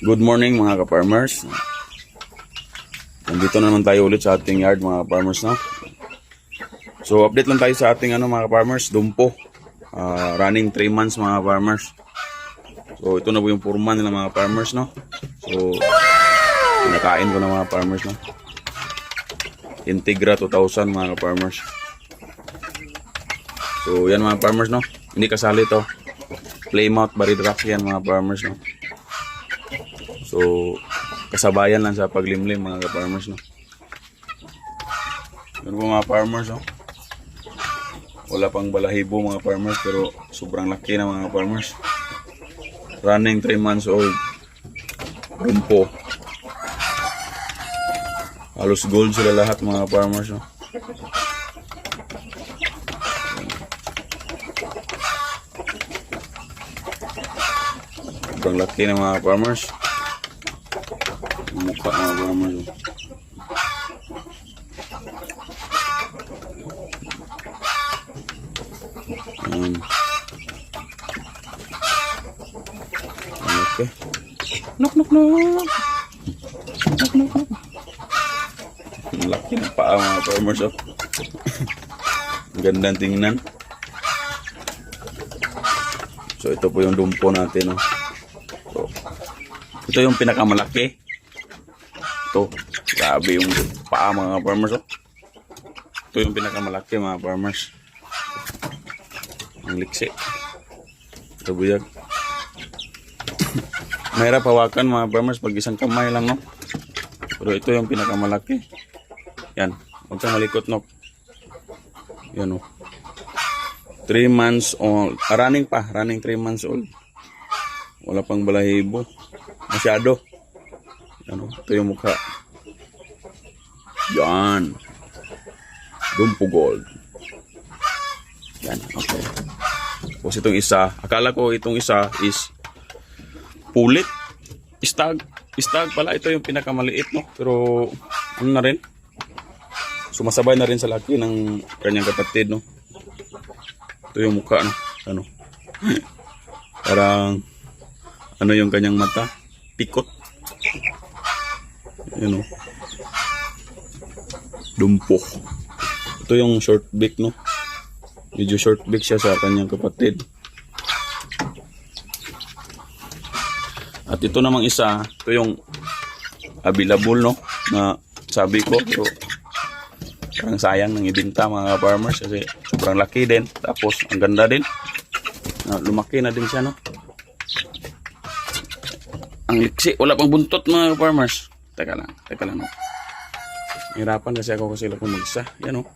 Good morning mga ka-farmers. Nandito na naman tayo ulit sa ating yard mga ka-farmers, no? So update lang tayo sa ating mga ka-farmers, dumpo. Running 3 months mga ka-farmers. So ito na po yung 4 months nila mga ka-farmers, no? So pinakain ko na mga ka-farmers, no? Integra 2000 mga ka-farmers. So yan mga ka-farmers, no? Hindi kasali to. Playmouth Baridrock yan mga ka-farmers, no? So, kasabayan lang sa paglimlim mga ka-farmers, no? Yan po mga farmers, no? Wala pang balahibo mga farmers, pero sobrang laki na mga farmers. Running 3 months old. Dumpo. Halos gold sila lahat mga farmers, no? Sobrang laki na mga farmers. Mukha mga farmers. Okay. Nok. Laki na paa mga farmers, oh. Ang gandang tingnan. So ito po yung dumpo natin, oh. So, ito yung pinakamalaki. Ito, grabe yung paa mga farmers, oh. Ito yung pinakamalaki mga farmers. Ang liksi. Ito buyag. Mahirap hawakan mga farmers pag isang kamay lang, no? Pero ito yung pinakamalaki. Yan, huwag kang malikot, no? Yan, oh. 3 months old. Running 3 months old. Wala pang balahibo. Masyado. Ano, ito yung mukha. Yan. Dumpo gold. Yan, okay. Tapos itong isa, akala ko itong isa is pulit. Stag pala, ito yung pinakamaliit, no? Pero ano na rin, sumasabay na rin sa laki ng kanyang kapatid, no? Ito yung mukha, no? Ano? Parang ano yung kanyang mata? Pikot. Yun, no? Dumpo. Ito yung short beak, no? Medyo short beak siya sa kanyang kapatid. At ito namang isa, ito yung available, no? Na sabi ko, pero parang sayang nang ibinta mga farmers kasi sobrang laki din. Tapos ang ganda din. Lumaki na din siya, no? Ang liksi, wala pang buntot mga farmers. Teka lang, no? Hirapan kasi ako kasi lang mag-isa. Yan, no?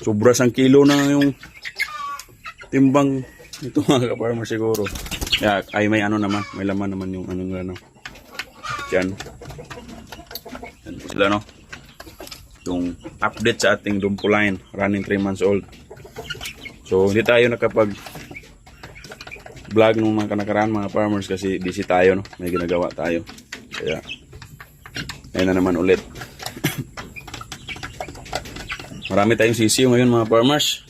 Sobra 1 kilo na yung timbang ito mga farmers siguro. Yeah, ay may ano naman, may laman naman yung ano nila, no? Yan. Yan po sila, no? Yung update sa ating dumpo line, running 3 months old. So, hindi tayo nakapag vlog nung mga nakaraan mga farmers kasi busy tayo, no? May ginagawa tayo. Kaya, ayun na naman ulit. Marami tayong sisiyo ngayon mga farmers.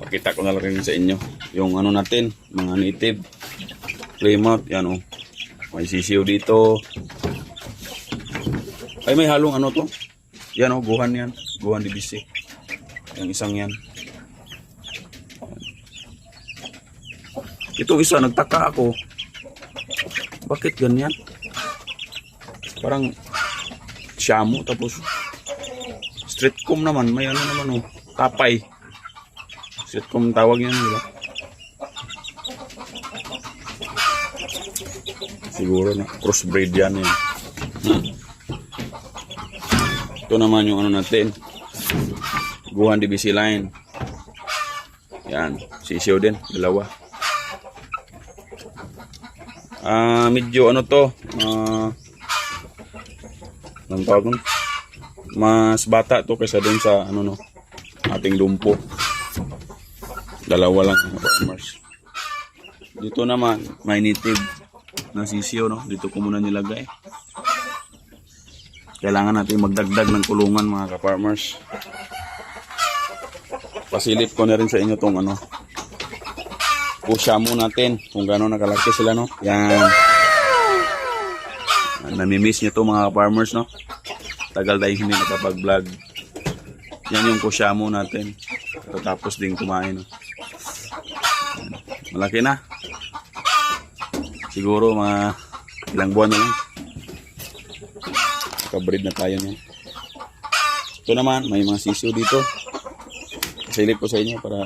Pakita ko na lang rin sa inyo yung ano natin, mga native Playmouth, yan, oh. May sisiyo dito. Ay, may halong ano to. Yan, oh, guhan yan. Guhan DBC. Yung isang yan. Ito isa, nagtaka ako. Bakit ganyan? Parang shamu, tapos street comb naman. May ano naman, oh. Tapay. Street comb tawag yan, di ba? Siguro na crossbreed yan, eh. Ito naman yung ano natin, Guhan DBC line. Yan, sisiyo din, dalawa. Medyo ano to, anong tawag nun? Mas bata to kaysa dun sa ano, no, ating dumpo. Dalawa lang mga farmers. Dito naman may native na sisiyo, no? Dito ko muna nilagay. Kailangan natin magdagdag ng kulungan mga ka-farmers. Pasilip ko na rin sa inyo tong ano, kusya mo natin kung gano'n nakalaki sila, no? Yan. Namimiss nyo to mga farmers, no? Tagal tayo hindi nakapag-vlog. Yan yung kusya mo natin. Tapos din kumain, no? Malaki na. Siguro mga ilang buwan na lang. Nakabreed na tayo niyan. Ito naman, may mga sisiw dito. Silip ko sa inyo para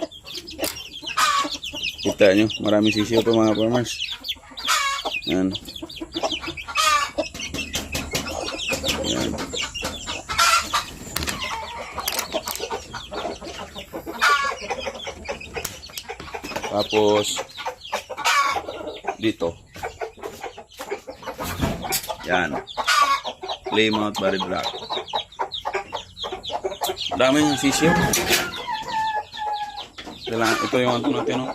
kita nyo. Maraming sisiw ito mga farmers. Yan. Yan. Tapos dito. Yan. Plymouth Barred Black. Daming sisiw. Ito yung ano natin, no?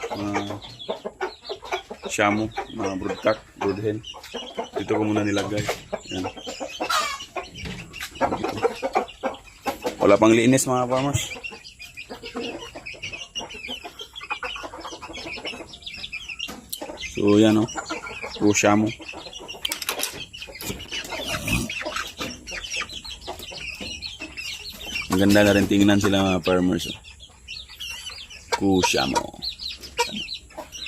Shamu, mga broodcock, broodhen. Dito ko muna nilagay. Yan. Dito. Wala pang linis mga farmers. So yan, no? Puro shamu. Ang ganda na rin tingnan sila mga farmers. Kusya mo.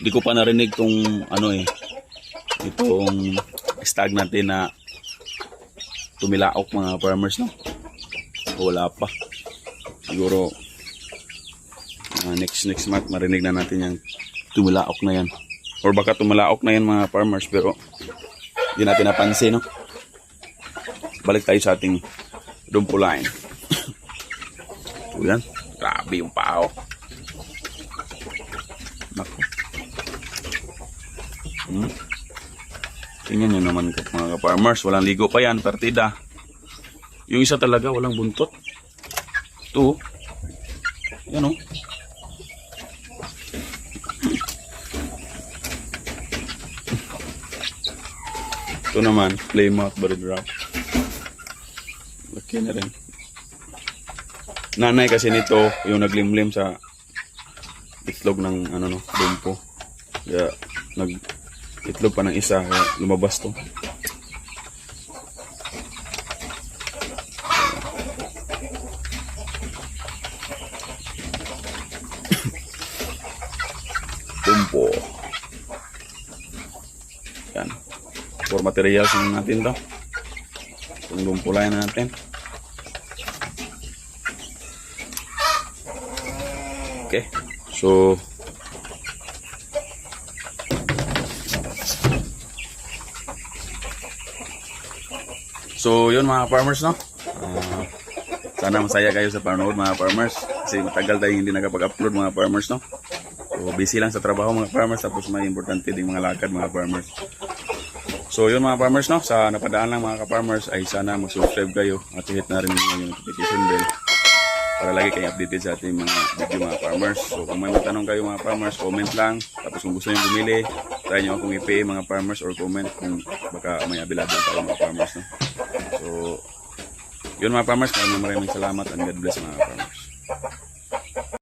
Hindi ko pa narinig tong ano itong stag natin na tumilaok mga farmers, no? Wala pa. Siguro next month marinig na natin yung tumilaok na yan. Or baka tumilaok na yan mga farmers pero hindi natin napansin, no? Balik tayo sa ating dumpulain. Yan, grabe yung pao. Naku. Tingnan nyo naman mga farmers, walang ligo pa yan, partida. Yung isa talaga walang buntot. Ito, yan o. Ito naman, Plymouth Barred Black. Laki na rin. Nanay kasi nito yung naglimlim sa itlog ng ano, no, dumpo. Kaya itlog pa ng isa kaya lumabas to. Dumpo. Yan. For materials natin to. Itong dumpulayan natin. Okay. So yun mga farmers, no? Sana masaya kayo sa panood mga farmers. Kasi matagal tayo hindi nakapag-upload mga farmers, no? So busy lang sa trabaho mga farmers. Tapos may importante ding mga lakad mga farmers. So yun mga farmers, no? Sa napadaan lang mga ka-farmers ay sana mag-subscribe kayo. At hit na rin yung notification bell para lagi kayo updated sa ating mga video mga farmers. So kung may matanong kayo mga farmers, comment lang. Tapos kung gusto nyo bumili, try nyo akong i-pay mga farmers or comment kung baka may available tayo mga farmers, no? So yun mga farmers, maraming salamat and God bless mga farmers.